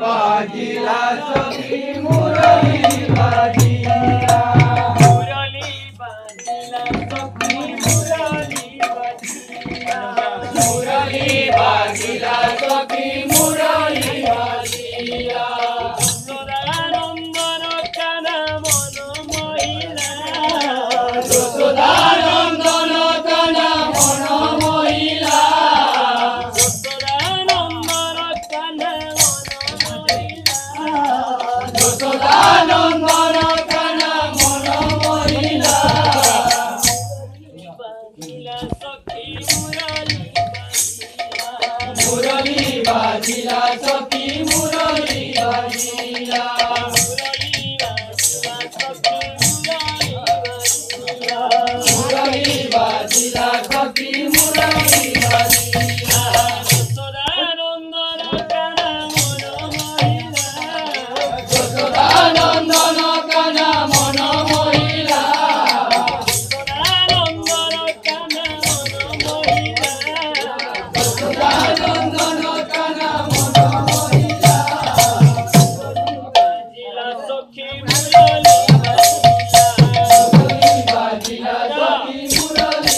বাজিলা সখী মুরলী বাজিলা মুরলী বাজিলা সখী মুরলী বাজিলা মুরলী বাজিলা সখী মুরলী বাজিলা যশোদানন্দন কানা মন মহিলা যশোদানন্দন কানা মন মহিলা যশোদানন্দন কানা মন মহিলা যশোদানন্দন কানা মন মহিলা বাজিলা সখী মুরলী বাজিলা মুরলী বাজিলা সখী মুরলী বাজিলা মুরলী বাজিলা সখী মুরলী বাজিলা যশোদানন্দন কানা মন মহিলা যশোদানন্দন কানা মন মহিলা মুরলী বাজিলা সখী মুরলী বাজিলা সখী মুরলী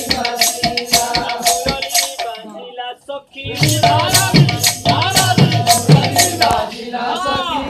বাজিলা সখী